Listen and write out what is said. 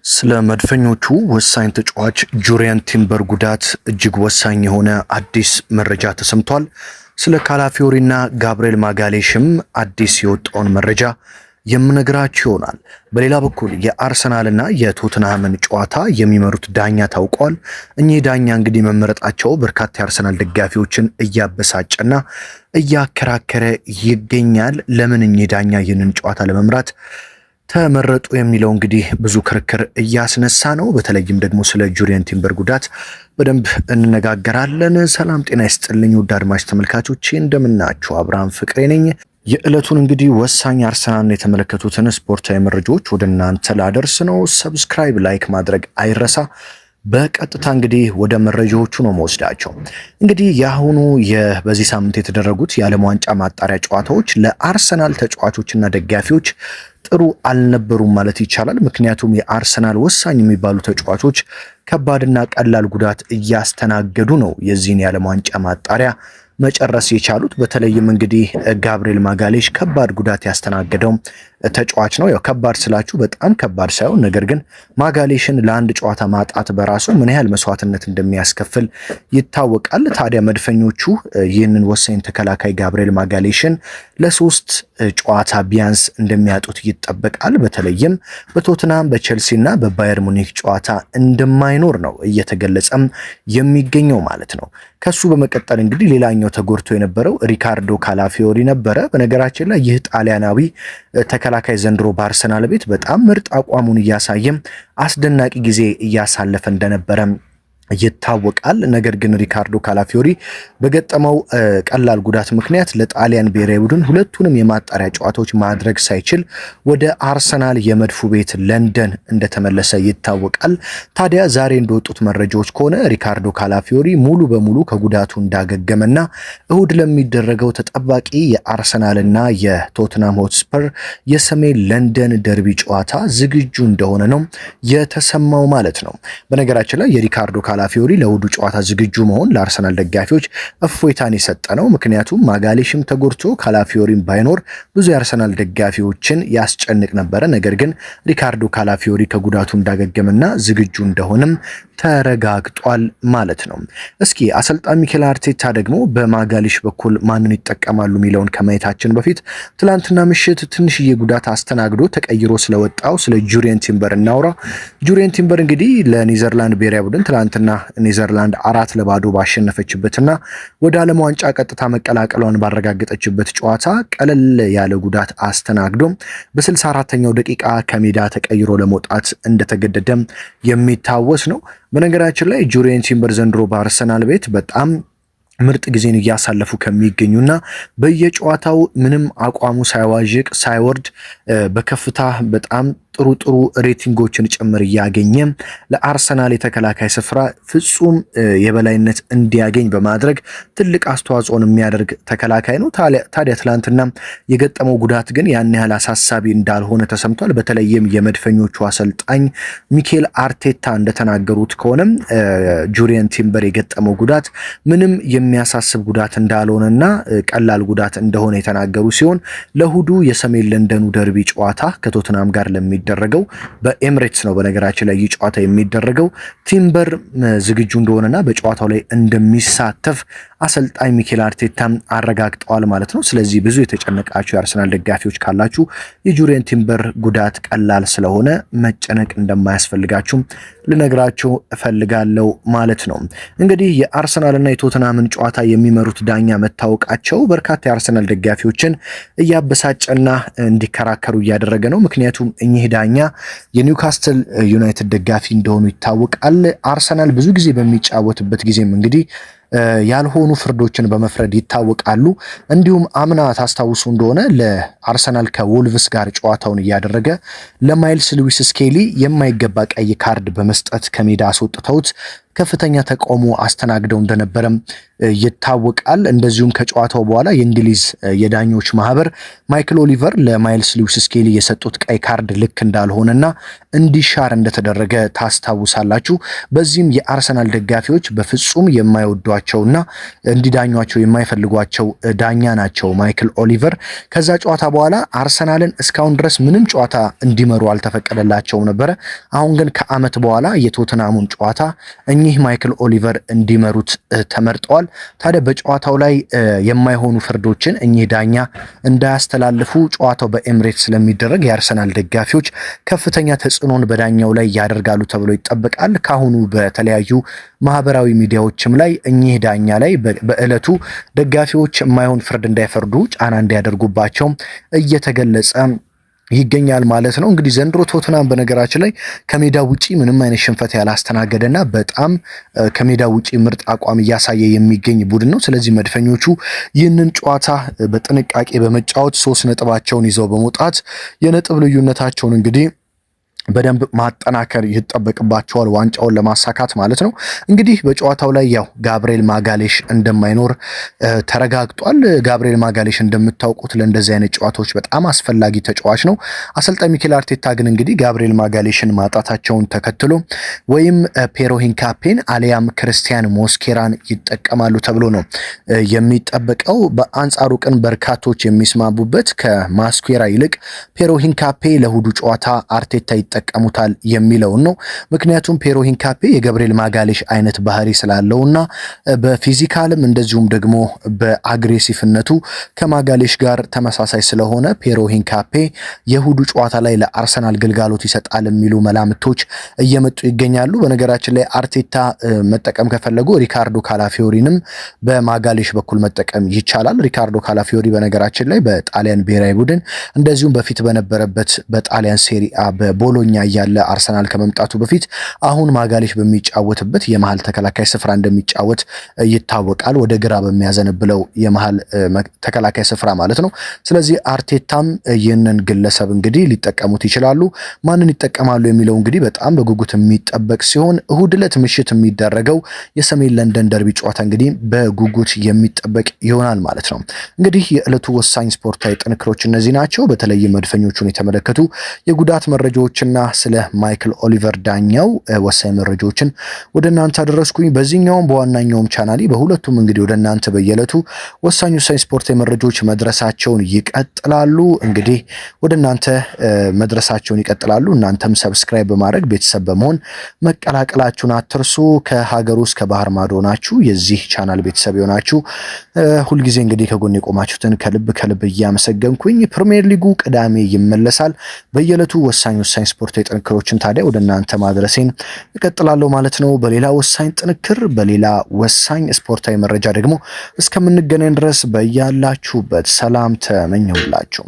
ስለ መድፈኞቹ ወሳኝ ተጫዋች ጁሪየን ቲምበር ጉዳት እጅግ ወሳኝ የሆነ አዲስ መረጃ ተሰምቷል። ስለ ካላፊዮሪና ጋብሪኤል ማጋሌሽም አዲስ የወጣውን መረጃ የምነግራችሁ ይሆናል። በሌላ በኩል የአርሰናልና የቶተንሃምን ጨዋታ የሚመሩት ዳኛ ታውቋል። እኚህ ዳኛ እንግዲህ መመረጣቸው በርካታ የአርሰናል ደጋፊዎችን እያበሳጨና እያከራከረ ይገኛል። ለምን እኚህ ዳኛ ይህንን ጨዋታ ለመምራት ተመረጡ የሚለው እንግዲህ ብዙ ክርክር እያስነሳ ነው። በተለይም ደግሞ ስለ ጁሪየን ቲምበር ጉዳት በደንብ እንነጋገራለን። ሰላም ጤና ይስጥልኝ ውድ አድማጭ ተመልካቾቼ እንደምናችሁ፣ አብርሃም ፍቅሬ ነኝ። የዕለቱን እንግዲህ ወሳኝ አርሰናልን የተመለከቱትን ስፖርታዊ መረጃዎች ወደ እናንተ ላደርስ ነው። ሰብስክራይብ፣ ላይክ ማድረግ አይረሳ። በቀጥታ እንግዲህ ወደ መረጃዎቹ ነው መወስዳቸው። እንግዲህ የአሁኑ በዚህ ሳምንት የተደረጉት የዓለም ዋንጫ ማጣሪያ ጨዋታዎች ለአርሰናል ተጫዋቾችና ደጋፊዎች ጥሩ አልነበሩም ማለት ይቻላል። ምክንያቱም የአርሰናል ወሳኝ የሚባሉ ተጫዋቾች ከባድና ቀላል ጉዳት እያስተናገዱ ነው የዚህን የዓለም ዋንጫ ማጣሪያ መጨረስ የቻሉት። በተለይም እንግዲህ ጋብሪኤል ማጋሌሽ ከባድ ጉዳት ያስተናገደው ተጫዋች ነው። ያው ከባድ ስላችሁ በጣም ከባድ ሳይሆን፣ ነገር ግን ማጋሌሽን ለአንድ ጨዋታ ማጣት በራሱ ምን ያህል መስዋዕትነት እንደሚያስከፍል ይታወቃል። ታዲያ መድፈኞቹ ይህንን ወሳኝ ተከላካይ ጋብሪኤል ማጋሌሽን ለሶስት ጨዋታ ቢያንስ እንደሚያጡት ይጠበቃል። በተለይም በቶትናም በቼልሲና በባየር ሙኒክ ጨዋታ እንደማይኖር ነው እየተገለጸም የሚገኘው ማለት ነው። ከሱ በመቀጠል እንግዲህ ሌላኛው ተጎድቶ የነበረው ሪካርዶ ካላፊዮሪ ነበረ። በነገራችን ላይ ይህ ጣሊያናዊ ተከላካይ ዘንድሮ በአርሰናል ቤት በጣም ምርጥ አቋሙን እያሳየም አስደናቂ ጊዜ እያሳለፈ እንደነበረ ይታወቃል። ነገር ግን ሪካርዶ ካላፊዮሪ በገጠመው ቀላል ጉዳት ምክንያት ለጣሊያን ብሔራዊ ቡድን ሁለቱንም የማጣሪያ ጨዋታዎች ማድረግ ሳይችል ወደ አርሰናል የመድፉ ቤት ለንደን እንደተመለሰ ይታወቃል። ታዲያ ዛሬ እንደወጡት መረጃዎች ከሆነ ሪካርዶ ካላፊዮሪ ሙሉ በሙሉ ከጉዳቱ እንዳገገመና እሁድ ለሚደረገው ተጠባቂ የአርሰናልና የቶትናም ሆትስፐር የሰሜን ለንደን ደርቢ ጨዋታ ዝግጁ እንደሆነ ነው የተሰማው ማለት ነው። በነገራችን ላይ የሪካርዶ ካላፊዮሪ ለውዱ ጨዋታ ዝግጁ መሆን ለአርሰናል ደጋፊዎች እፎይታን የሰጠ ነው። ምክንያቱም ማጋሌሽም ተጎድቶ ካላፊዮሪም ባይኖር ብዙ የአርሰናል ደጋፊዎችን ያስጨንቅ ነበረ። ነገር ግን ሪካርዶ ካላፊዮሪ ከጉዳቱ እንዳገገምና ዝግጁ እንደሆነም ተረጋግጧል ማለት ነው። እስኪ አሰልጣኝ ሚኬል አርቴታ ደግሞ በማጋሌሽ በኩል ማንን ይጠቀማሉ የሚለውን ከማየታችን በፊት ትላንትና ምሽት ትንሽዬ ጉዳት አስተናግዶ ተቀይሮ ስለወጣው ስለ ጁሪየን ቲምበር እናውራ። ጁሪየን ቲምበር እንግዲህ ለኔዘርላንድ ብሔራዊ ቡድን ትላንትና ኔዘርላንድ 4-0 ባሸነፈችበትና ወደ ዓለም ዋንጫ ቀጥታ መቀላቀሏን ባረጋገጠችበት ጨዋታ ቀለል ያለ ጉዳት አስተናግዶ በ64ኛው ደቂቃ ከሜዳ ተቀይሮ ለመውጣት እንደተገደደም የሚታወስ ነው። በነገራችን ላይ ጁሪየን ቲምበር ዘንድሮ በአርሰናል ቤት በጣም ምርጥ ጊዜን እያሳለፉ ከሚገኙና በየጨዋታው ምንም አቋሙ ሳይዋዥቅ ሳይወርድ በከፍታ በጣም ጥሩ ሬቲንጎችን ጭምር እያገኘ ለአርሰናል የተከላካይ ስፍራ ፍጹም የበላይነት እንዲያገኝ በማድረግ ትልቅ አስተዋጽኦን የሚያደርግ ተከላካይ ነው። ታዲያ ትላንትና የገጠመው ጉዳት ግን ያን ያህል አሳሳቢ እንዳልሆነ ተሰምቷል። በተለይም የመድፈኞቹ አሰልጣኝ ሚኬል አርቴታ እንደተናገሩት ከሆነም ጁሪየን ቲምበር የገጠመው ጉዳት ምንም የሚያሳስብ ጉዳት እንዳልሆነና ቀላል ጉዳት እንደሆነ የተናገሩ ሲሆን ለእሁዱ የሰሜን ለንደኑ ደርቢ ጨዋታ ከቶትናም ጋር የሚደረገው በኤምሬትስ ነው። በነገራችን ላይ ይህ ጨዋታ የሚደረገው ቲምበር ዝግጁ እንደሆነና በጨዋታው ላይ እንደሚሳተፍ አሰልጣኝ ሚኬል አርቴታ አረጋግጠዋል ማለት ነው። ስለዚህ ብዙ የተጨነቃችሁ የአርሰናል ደጋፊዎች ካላችሁ የጁሪየን ቲምበር ጉዳት ቀላል ስለሆነ መጨነቅ እንደማያስፈልጋችሁም ልነግራችሁ እፈልጋለሁ ማለት ነው። እንግዲህ የአርሰናልና የቶተንሃምን ጨዋታ የሚመሩት ዳኛ መታወቃቸው በርካታ የአርሰናል ደጋፊዎችን እያበሳጨና እንዲከራከሩ እያደረገ ነው። ምክንያቱም እኚህ ዳኛ የኒውካስትል ዩናይትድ ደጋፊ እንደሆኑ ይታወቃል። አርሰናል ብዙ ጊዜ በሚጫወትበት ጊዜም እንግዲህ ያልሆኑ ፍርዶችን በመፍረድ ይታወቃሉ። እንዲሁም አምና ታስታውሱ እንደሆነ ለአርሰናል ከወልቭስ ጋር ጨዋታውን እያደረገ ለማይልስ ሉዊስ ስኬሊ የማይገባ ቀይ ካርድ በመስጠት ከሜዳ አስወጥተውት ከፍተኛ ተቃውሞ አስተናግደው እንደነበረም ይታወቃል። እንደዚሁም ከጨዋታው በኋላ የእንግሊዝ የዳኞች ማህበር ማይክል ኦሊቨር ለማይልስ ሉዊስ ስኬሊ የሰጡት ቀይ ካርድ ልክ እንዳልሆነና እንዲሻር እንደተደረገ ታስታውሳላችሁ። በዚህም የአርሰናል ደጋፊዎች በፍጹም የማይወዷቸውና እንዲዳኟቸው የማይፈልጓቸው ዳኛ ናቸው ማይክል ኦሊቨር። ከዛ ጨዋታ በኋላ አርሰናልን እስካሁን ድረስ ምንም ጨዋታ እንዲመሩ አልተፈቀደላቸውም ነበረ። አሁን ግን ከዓመት በኋላ የቶተናሙን ጨዋታ እኚህ ማይክል ኦሊቨር እንዲመሩት ተመርጠዋል። ታዲያ በጨዋታው ላይ የማይሆኑ ፍርዶችን እኚህ ዳኛ እንዳያስተላልፉ ጨዋታው በኤምሬት ስለሚደረግ የአርሰናል ደጋፊዎች ከፍተኛ ተጽዕኖን በዳኛው ላይ ያደርጋሉ ተብሎ ይጠበቃል። ካሁኑ በተለያዩ ማህበራዊ ሚዲያዎችም ላይ እኚህ ዳኛ ላይ በዕለቱ ደጋፊዎች የማይሆን ፍርድ እንዳይፈርዱ ጫና እንዲያደርጉባቸው እየተገለጸ ይገኛል ማለት ነው። እንግዲህ ዘንድሮ ቶተናም በነገራችን ላይ ከሜዳ ውጪ ምንም አይነት ሽንፈት ያላስተናገደና በጣም ከሜዳ ውጪ ምርጥ አቋም እያሳየ የሚገኝ ቡድን ነው። ስለዚህ መድፈኞቹ ይህንን ጨዋታ በጥንቃቄ በመጫወት 3 ነጥባቸውን ይዘው በመውጣት የነጥብ ልዩነታቸውን እንግዲህ በደንብ ማጠናከር ይጠበቅባቸዋል ዋንጫውን ለማሳካት ማለት ነው። እንግዲህ በጨዋታው ላይ ያው ጋብሪኤል ማጋሌሽ እንደማይኖር ተረጋግጧል። ጋብሪኤል ማጋሌሽ እንደምታውቁት ለእንደዚህ አይነት ጨዋታዎች በጣም አስፈላጊ ተጫዋች ነው። አሰልጣኝ ሚኬል አርቴታ ግን እንግዲህ ጋብሪኤል ማጋሌሽን ማጣታቸውን ተከትሎ ወይም ፔሮ ሂንካፔን አሊያም ክርስቲያን ሞስኬራን ይጠቀማሉ ተብሎ ነው የሚጠበቀው። በአንጻሩ ግን በርካቶች የሚስማሙበት ከማስኬራ ይልቅ ፔሮ ሂንካፔ ለእሁዱ ጨዋታ አርቴታ ይጠቀሙታል የሚለውን ነው። ምክንያቱም ፔሮ ሂንካፔ የጋብሪኤል ማጋሌሽ አይነት ባህሪ ስላለውና በፊዚካልም እንደዚሁም ደግሞ በአግሬሲቭነቱ ከማጋሌሽ ጋር ተመሳሳይ ስለሆነ ፔሮ ሂንካፔ የእሁዱ ጨዋታ ላይ ለአርሰናል ግልጋሎት ይሰጣል የሚሉ መላምቶች እየመጡ ይገኛሉ። በነገራችን ላይ አርቴታ መጠቀም ከፈለጉ ሪካርዶ ካላፊዮሪንም በማጋሌሽ በኩል መጠቀም ይቻላል። ሪካርዶ ካላፊዮሪ በነገራችን ላይ በጣሊያን ብሔራዊ ቡድን እንደዚሁም በፊት በነበረበት በጣሊያን ሴሪአ በቦሎኛ እያለ አርሰናል ከመምጣቱ በፊት አሁን ማጋሌሽ በሚጫወትበት የመሃል ተከላካይ ስፍራ እንደሚጫወት ይታወቃል። ወደ ግራ በሚያዘነብለው የመሃል ተከላካይ ስፍራ ማለት ነው። ስለዚህ አርቴታም ይህንን ግለሰብ እንግዲህ ሊጠቀሙት ይችላሉ። ማንን ይጠቀማሉ የሚለው እንግዲህ በጣም በጉጉት የሚጠበቅ ሲሆን እሁድ ዕለት ምሽት የሚደረገው የሰሜን ለንደን ደርቢ ጨዋታ እንግዲህ በጉጉት የሚጠበቅ ይሆናል ማለት ነው። እንግዲህ የዕለቱ ወሳኝ ስፖርታዊ ጥንክሮች እነዚህ ናቸው። በተለይ መድፈኞቹን የተመለከቱ የጉዳት መረጃዎችና ስለ ማይክል ኦሊቨር ዳኛው ወሳኝ መረጃዎችን ወደ እናንተ አደረስኩኝ። በዚህኛውም በዋናኛውም ቻናሊ በሁለቱም እንግዲህ ወደ እናንተ በየዕለቱ ወሳኝ ስፖርታዊ መረጃዎች መድረሳቸውን ይቀጥላሉ። እንግዲህ ወደ እናንተ መድረሳቸውን ይቀጥላሉ። እናንተም ሰብስክራይብ በማድረግ ቤተሰብ በመሆን መቀላቀላችሁን አትርሱ። ከሀገር ውስጥ ከባህር ማዶ ናችሁ የዚህ ቻናል ቤተሰብ የሆናችሁ ሁልጊዜ እንግዲህ ከጎን የቆማችሁትን ከልብ እያመሰገንኩኝ ፕሪሚየር ሊጉ ቅዳሜ ይመለሳል። በየዕለቱ ወሳኝ ስፖርታዊ ጥንክሮችን ታዲያ ወደ እናንተ ማድረሴን እቀጥላለሁ ማለት ነው። በሌላ ወሳኝ ጥንክር በሌላ ወሳኝ ስፖርታዊ መረጃ ደግሞ እስከምንገናኝ ድረስ በያላችሁበት ሰላም ተመኘሁላችሁ።